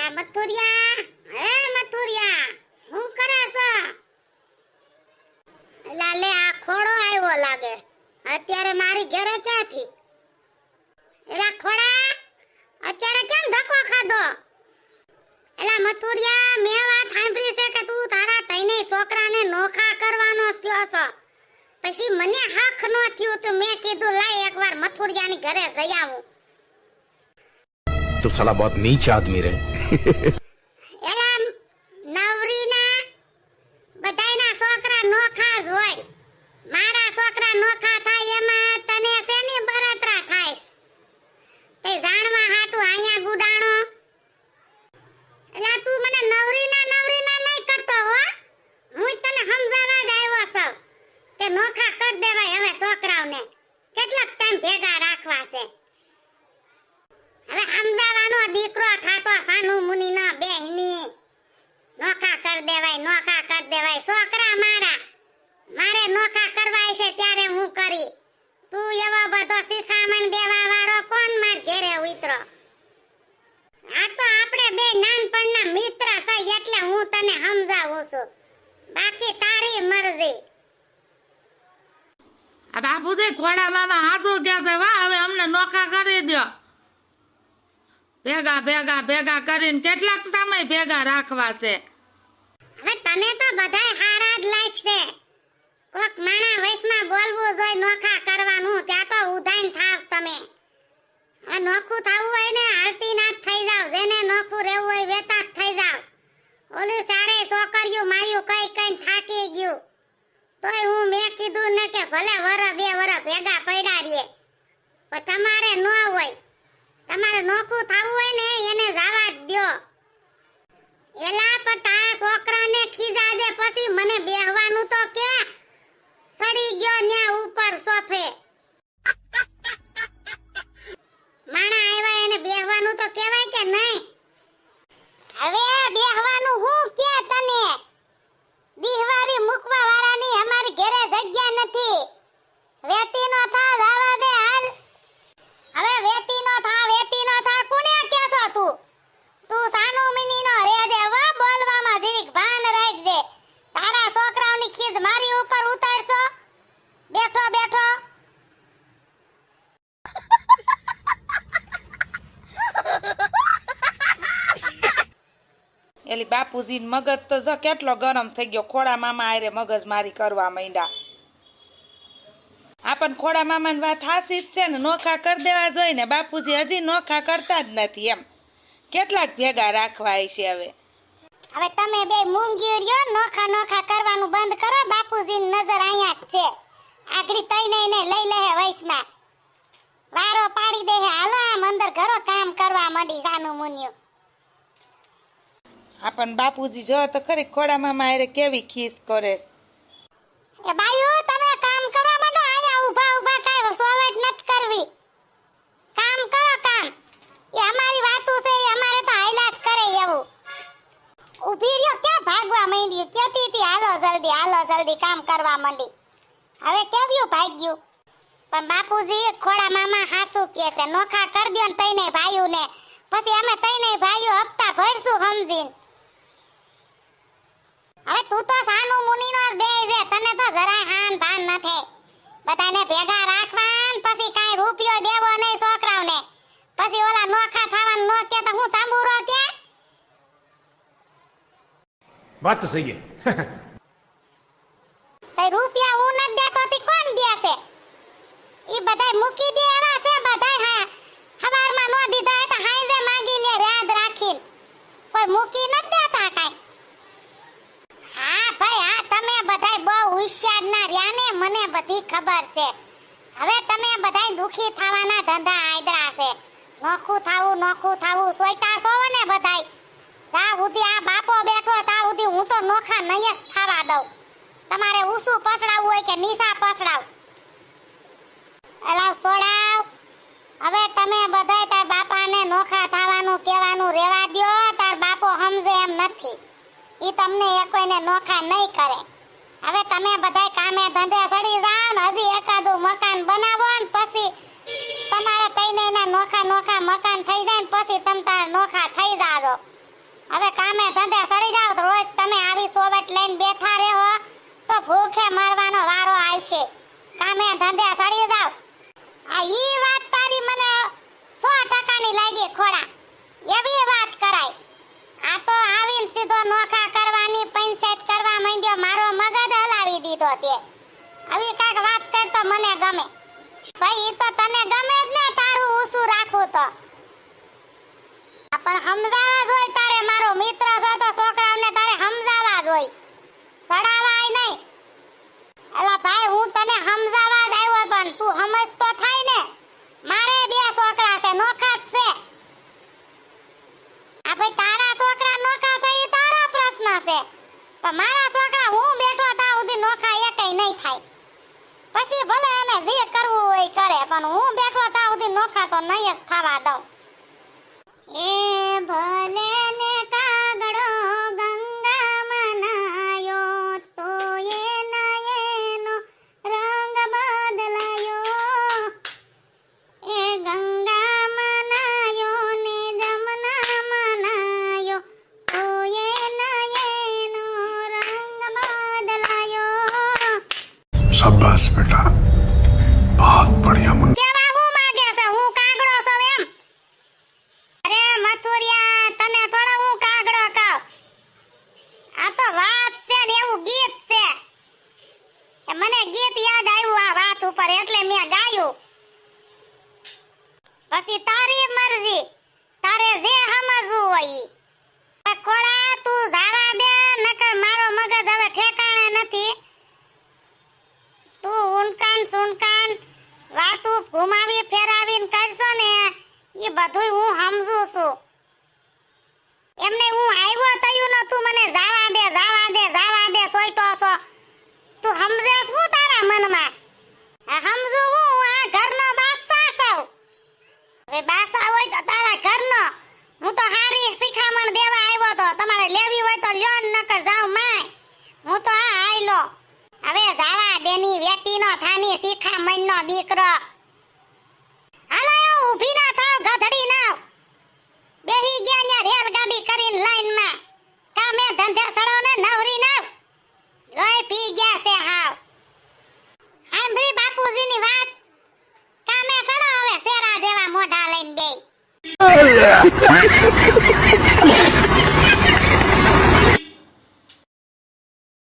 એલા મથુરિયા હું કરે છો? એલા લે આ ખોડો આવ્યો લાગે અત્યારે મારી ઘરે ક્યાંથી? એલા ખોડા અત્યારે કેમ ધક્કો ખાધો? એલા મથુરિયા મેં વાત સાંભળી છે કે તું તારા તઈને છોકરાને નોખા કરવાનો થયો છો, પછી મને હક નો થયું તો મેં કીધું લાય એકવાર મથુરિયાની ઘરે જઈ આવું. तो साला बहुत नीच आदमी रहे. એલા નવરીના બધાયના છોકરા નોખા જ હોય, મારા છોકરા નોખા થાય એમાં તને શેની બળતરા થાય? તે જાણવા હાટુ આયા ગુડાણો. એલા તું મને નવરીના નહીં કરતો હો, હું તને સમજાવવા જ આવ્યો છું કે નોખા કર દેવાય હવે છોકરાઓને, કેટલાક ટાઈમ ભેગા રાખવા છે. હવે સમજાવવાનો દીકરો થાતો સાનું મુની નો બેહની નોખા કર દેવાય છોકરા મારે નોખા કરવા છે ત્યારે હું કરી. તું એવો બધો શિખામણ દેવા વાળો કોણ માર ઘરે ઉતરો? આ તો આપણે બે નાનપણના મિત્ર છે એટલે હું તને સમજાવું છું, બાકી તારી મરજી. આ બાપુજી ખોડા મામા હાસુ ક્યાં છે? વાહ હવે અમને નોખા કરી દો. ભેગા કરીને કેટલાક સમય ભેગા રાખવા છે? હવે તને તો બધાય હારા જ લાગશે. કોક માણા વયસમાં બોલવું જોઈ નોખા કરવાનું, ત્યાં તો ઉધાઈન થાવ તમે. હવે નોખું થાવું હોય ને હાલતી ના થઈ જાવ, જેને નોખું રહેવું હોય વેતા જ થઈ જાવ. ઓલી સારે છોકરીયું માર્યું કઈ થાકી ગયું, તોય મેં કીધું ને કે ભલે વર બે વર ભેગા પડ્યા રહીએ, પણ તમારે ન હોય. તમારે નોખું થાવું હોય ને એને જવા જ દ્યો. એલા પણ તારા છોકરાને ખીજા દે પછી મને બેહવાનું તો કે સડી ગયો ન્યા ઉપર સોફે. માણા આવ્યા એને બેહવાનું તો કહેવાય કે નહીં? હવે બેહવાનું હું કે તને? દીહવારી મુકવા વાળાની અમારી ઘરે જગ્યા નથી. વેતીનો થા જવા દે હાલ. હવે વેતીનો થા કોને કહેશો તું સાનું મિનીનો રે દે વા, બોલવામાં જીરીક ભાન રાખજે. તારા છોકરાઓની ખીજ મારી ઉપર ઉતારશો બેઠો. એલી બાપુજી મગજ તો જો કેટલો ગરમ થઈ ગયો. ખોડા મામા આરે મગજ મારી કરવા માંડ્યા. આપણ ખોડા મામાની વાત હાસી જ છે ને, નોખા કરી દેવા જોઈએ ને. બાપુજી હજી નોખા કરતા જ નથી એમ. કેટલાક ભેગા રાખવા છે હવે તમે બે મૂંગી રહ્યો, નોખા કરવાનું બંધ કરો. બાપુજીની નજર અહીંયા જ છે, આગળ તઈને લઈ લે વયસમાં વારો પાડી દે. હાલો આમ અંદર ઘરો કામ કરવા માંડી સાનું મુન્યું. આપણ બાપુજી જો તો ખરી ખોડા મામા આરે કેવી ખીસ કરે. એ બાયુ તમે કામ કરવા માંડો, અહીંયા ઊભા કાઈ સોવટ નત કરવી. કામ કરો કામ. એ અમારી વાતો છે, એ અમારે તો હાઈલાત કરે એવું. ઊભી રહ્યો ક્યાં ભાગવા માંડી? કેતી હતી હાલો જલ્દી કામ કરવા માંડી. હવે કેવ્યું ભાગ્યું? પણ બાપુજી ખોડા મામા હાસુ કહે છે, નોખા કર દ્યો ને તઈને ભાઈઓ ને, પછી અમે તઈને ભાઈઓ હપ્તા ભરશું સમજીને. હવે તું તો સાનું મુનીનો જ દે છે, તને તો જરાય હાન ભાન નથી. બધાને ભેગા રાખવા ને પછી કાઈ રૂપિયો દેવો નહીં છોકરાઓને, પછી ઓલા નોખા થવાનું નો કે તો હું તાંબુરો કે? बात तो सही है. કઈ રૂપિયા હું ન દેતો તી કોણ દેશે? ઈ બધાય મૂકી દે એવા છે બધાય. હા હવારમાં નો દીધા હોય તો હાઈજે માંગી લે યાદ રાખીને, કોઈ મૂકી ન દેતા કાઈ. હા ભાઈ હા, તમે બધાય બહુ હોશિયાર ના રહ્યા ને, મને બધી ખબર છે. હવે તમે બધાય દુખી થવાના ધંધા આયદરા છે. નોખું થાવું સોઈતા છો ને બધાય. તા ઉધી આ બાપો બેઠો તા ઉધી હું તો નોખા નહીં જ થાવા દઉં. તમારે ઊસું પછડાવવું હોય કે નીસા પછડાવ. એલા સોડાવ. હવે તમે બધાય તાર બાપાને નોખા થવાનું કહેવાનું રેવા દ્યો. તાર બાપો સમજે એમ નથી, ઈ તમને એકોઈને નોખા નહીં કરે. હવે તમે બધાય કામે ધંધે સડી જાવ ને, હજી એકાદું મકાન બનાવો ને પછી તમારે તઈને નોખા મકાન થઈ જાય ને પછી તમ તાર નોખા થઈ જાજો. હવે કામે ધંધે સડી જાવ તો રોજ તમે આવી સોવટ લઈને બેઠા રહો તો ભૂખે મરવાનો વારો આવશે. કામે ધંધે સડી જાવ. આ ઈ વાત તારી મને 100% ની લાગી ખોડા. એવી વાત કરાય. આ તો આવીને સીધો નોખા કરવાની પંચાયત કરવા માંડ્યો, મારો મગજ હલાવી દીધો તે. આવી કાક વાત કરતો મને ગમે. ભાઈ ઈ તો તને ગમે જ ને તારું ઊસું રાખું તો. પણ સમજાવા જોઈ તારે, મારો મિત્ર છો તો છોકરાઓને તારે સમજાવા જોઈ, સડાવાય નહીં. એલા ભાઈ હું તને સમજાવા જ આવ્યો પણ તું સમજ તો થાય ને. મારે 2 છોકરા છે, નોખા જ છે. આ ભાઈ તારા છોકરા નોખા છે ઈ તારો પ્રશ્ન છે, પણ મારા છોકરા હું બેઠો તા સુધી નોખા એકેય નહીં થાય. પછી ભલે એને જે કરવું હોય કરે, પણ હું બેઠો તા સુધી નોખા તો નહીં જ થવા દઉં. એ ભલે ને કાગડો ગંગામાં નાયો તો એનો રંગ બદલાયો. એ ગંગામાં નાયો ને જમનામાં નાયો તો એનો રંગ બદલાયો. शाबाश बेटा, बहुत बढ़िया मुन्ना. કેવા હું માંગે છે હું કાગડો છું એમ? અરે મથુરિયા, તને થોડો હું કાગડો કહું. આ તો વાત છે ને એવું ગીત છે. એ મને ગીત યાદ આવ્યું આ વાત ઉપર એટલે મેં ગાયું. પછી તારી મરજી, તારે જે સમજવું હોય ઈ. ખોડા તું જાવા દે, નકર મારો મગજ હવે ઠેકાણે નથી. તું ઉનકાન સુનકાન વાતું ઘુમાવી ફેરાવીને કરશો ને એ બધુંય હું સમજુ છું. એમને હું આવ્યો તયું ન તું મને જાવા દે જાવા દે જાવા દે સોઈટો છો. તું સમજે શું તારા મનમાં? આ સમજુ હું આ ઘરનો બાદશાહ છું. હવે બાદશાહ હોય તો તારા ઘરનો. હું તો હારી શિખામણ દેવા આવ્યો તો. તમારે લેવી હોય તો લ્યો, નકર જાવ માય. હું તો આ આયલો. હવે જાવા દેની વેતીનો થાની શિખામણનો દીકરો. હાલો ઊભી ના થાવ, ગધડી ના. બેહી ગયા ન્યા રેલગાડી કરીને લાઈનમાં. કામે ધંધે સડો ને નવરી ના. લોહી પી ગયા છે હાવ.